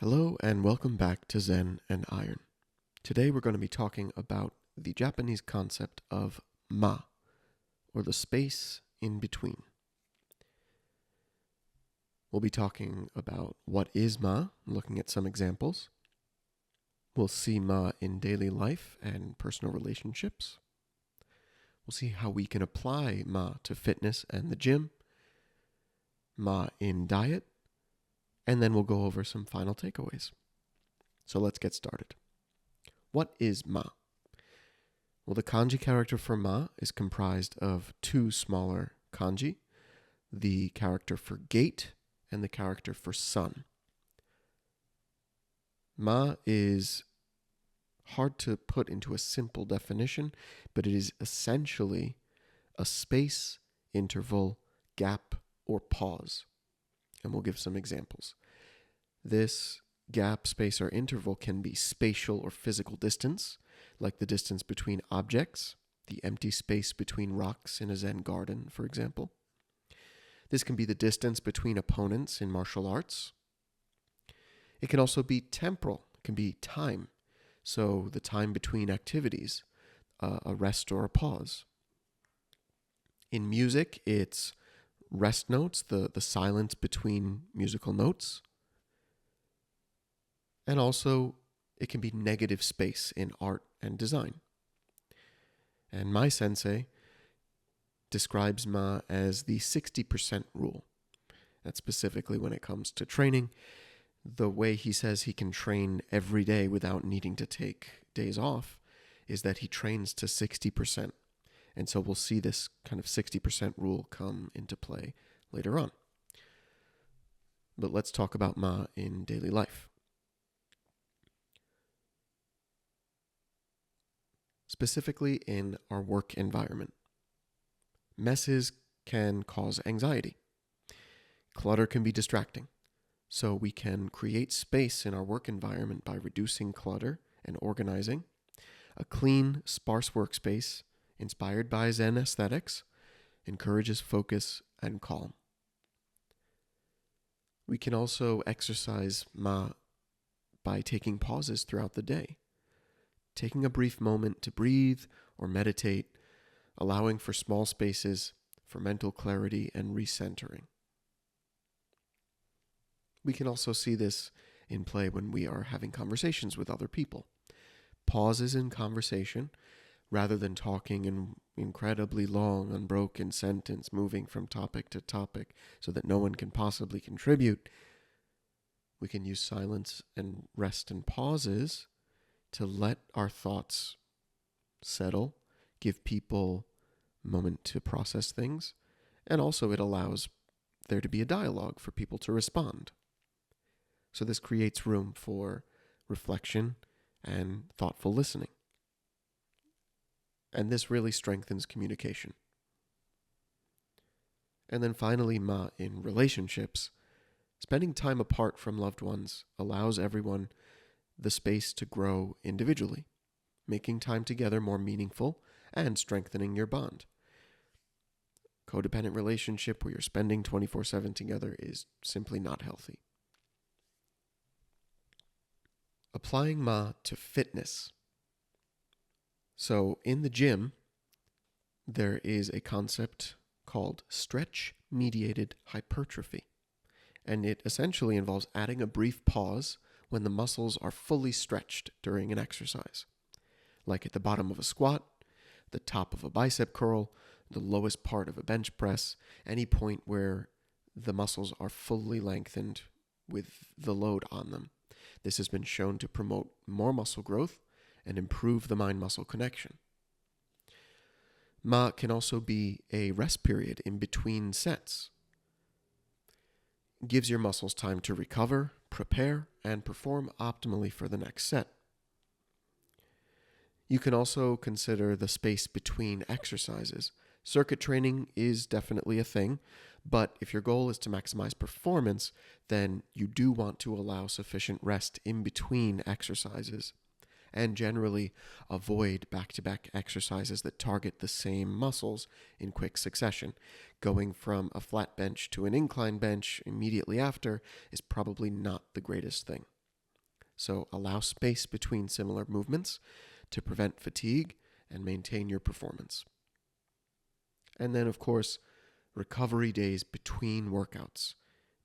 Hello and welcome back to Zen and Iron. Today we're going to be talking about the Japanese concept of ma, or the space in between. We'll be talking about what is ma, looking at some examples. We'll see ma in daily life and personal relationships. We'll see how we can apply ma to fitness and the gym, ma in diet, and then we'll go over some final takeaways. So let's get started. What is ma? Well, the kanji character for ma is comprised of two smaller kanji, the character for gate and the character for sun. Ma is hard to put into a simple definition, but it is essentially a space, interval, gap, or pause. And we'll give some examples. This gap, space, or interval can be spatial or physical distance, like the distance between objects, the empty space between rocks in a Zen garden, for example. This can be the distance between opponents in martial arts. It can also be temporal, it can be time, so the time between activities, a rest or a pause. In music, it's rest notes, the silence between musical notes. And also, it can be negative space in art and design. And my sensei describes ma as the 60% rule. That's specifically when it comes to training. The way he says he can train every day without needing to take days off is that he trains to 60%. And so we'll see this kind of 60% rule come into play later on. But let's talk about ma in daily life. Specifically in our work environment. Messes can cause anxiety. Clutter can be distracting. So we can create space in our work environment by reducing clutter and organizing. A clean, sparse workspace, inspired by Zen aesthetics, encourages focus and calm. We can also exercise ma by taking pauses throughout the day. Taking a brief moment to breathe or meditate, allowing for small spaces for mental clarity and recentering. We can also see this in play when we are having conversations with other people. Pauses in conversation, rather than talking in incredibly long, unbroken sentence, moving from topic to topic so that no one can possibly contribute. We can use silence and rest and pauses to let our thoughts settle, give people a moment to process things, and also it allows there to be a dialogue for people to respond. So this creates room for reflection and thoughtful listening. And this really strengthens communication. And then finally, ma in relationships. Spending time apart from loved ones allows everyone the space to grow individually, making time together more meaningful and strengthening your bond. Codependent relationship where you're spending 24/7 together is simply not healthy. Applying ma to fitness. So in the gym, there is a concept called stretch-mediated hypertrophy. And it essentially involves adding a brief pause when the muscles are fully stretched during an exercise. Like at the bottom of a squat, the top of a bicep curl, the lowest part of a bench press, any point where the muscles are fully lengthened with the load on them. This has been shown to promote more muscle growth and improve the mind-muscle connection. Ma can also be a rest period in between sets. It gives your muscles time to recover, prepare, and perform optimally for the next set. You can also consider the space between exercises. Circuit training is definitely a thing, but if your goal is to maximize performance, then you do want to allow sufficient rest in between exercises, and generally avoid back-to-back exercises that target the same muscles in quick succession. Going from a flat bench to an incline bench immediately after is probably not the greatest thing. So allow space between similar movements to prevent fatigue and maintain your performance. And then, of course, recovery days between workouts.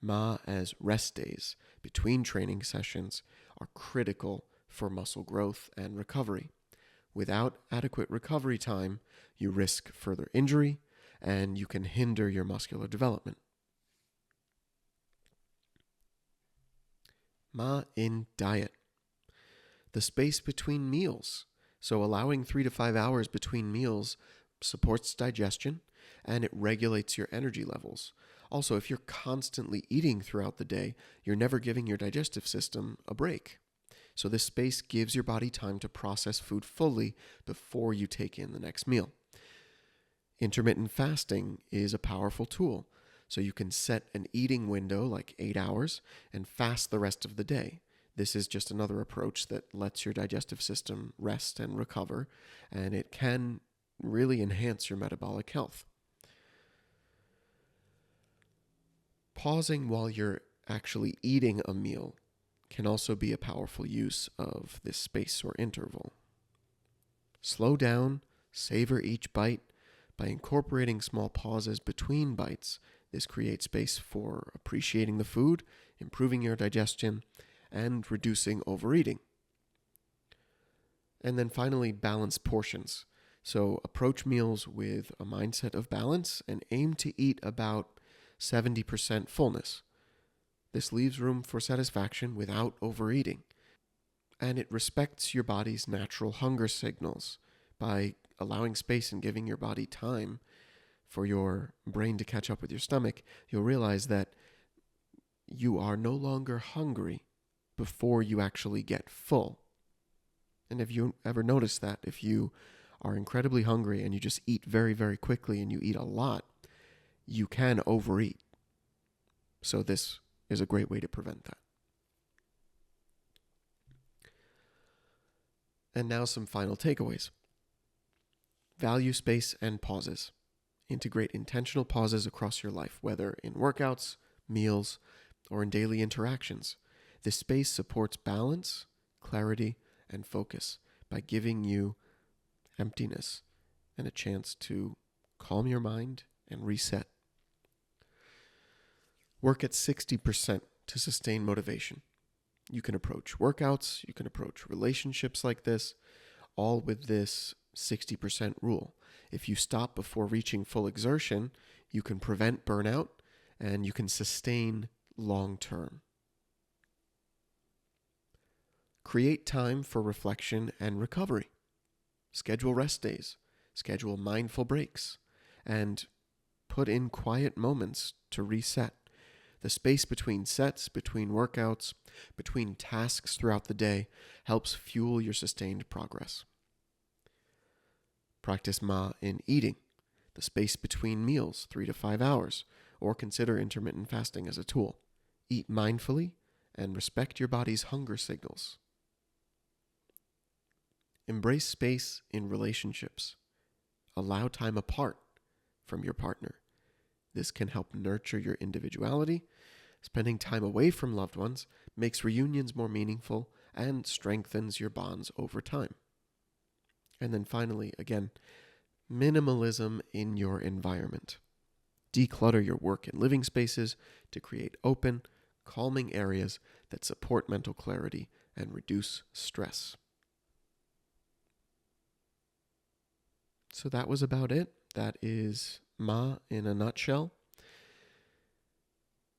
Ma as rest days between training sessions are critical for muscle growth and recovery. Without adequate recovery time, you risk further injury and you can hinder your muscular development. Ma in diet. The space between meals. So allowing 3 to 5 hours between meals supports digestion and it regulates your energy levels. Also, if you're constantly eating throughout the day, you're never giving your digestive system a break. So this space gives your body time to process food fully before you take in the next meal. Intermittent fasting is a powerful tool. So you can set an eating window like 8 hours and fast the rest of the day. This is just another approach that lets your digestive system rest and recover, and it can really enhance your metabolic health. Pausing while you're actually eating a meal can also be a powerful use of this space or interval. Slow down, savor each bite. By incorporating small pauses between bites, this creates space for appreciating the food, improving your digestion, and reducing overeating. And then finally, balance portions. So approach meals with a mindset of balance and aim to eat about 70% fullness. This leaves room for satisfaction without overeating. And it respects your body's natural hunger signals by allowing space and giving your body time for your brain to catch up with your stomach. You'll realize that you are no longer hungry before you actually get full. And have you ever noticed that if you are incredibly hungry and you just eat very, very quickly and you eat a lot, you can overeat. So this is a great way to prevent that. And now some final takeaways. Value space and pauses. Integrate intentional pauses across your life, whether in workouts, meals, or in daily interactions. This space supports balance, clarity, and focus by giving you emptiness and a chance to calm your mind and reset. Work at 60% to sustain motivation. You can approach workouts, you can approach relationships like this, all with this 60% rule. If you stop before reaching full exertion, you can prevent burnout and you can sustain long term. Create time for reflection and recovery. Schedule rest days, schedule mindful breaks, and put in quiet moments to reset. The space between sets, between workouts, between tasks throughout the day helps fuel your sustained progress. Practice Ma in eating, the space between meals, 3 to 5 hours, or consider intermittent fasting as a tool. Eat mindfully and respect your body's hunger signals. Embrace space in relationships. Allow time apart from your partner. This can help nurture your individuality. Spending time away from loved ones makes reunions more meaningful and strengthens your bonds over time. And then finally, again, minimalism in your environment. Declutter your work and living spaces to create open, calming areas that support mental clarity and reduce stress. So that was about it. That is Ma in a nutshell.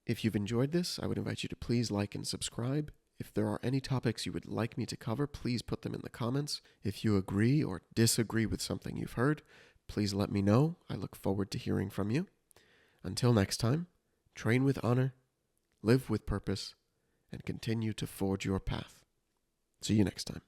If you've enjoyed this, I would invite you to please like and subscribe. If there are any topics you would like me to cover, please put them in the comments. If you agree or disagree with something you've heard, please let me know. I look forward to hearing from you. Until next time, train with honor, live with purpose, and continue to forge your path. See you next time.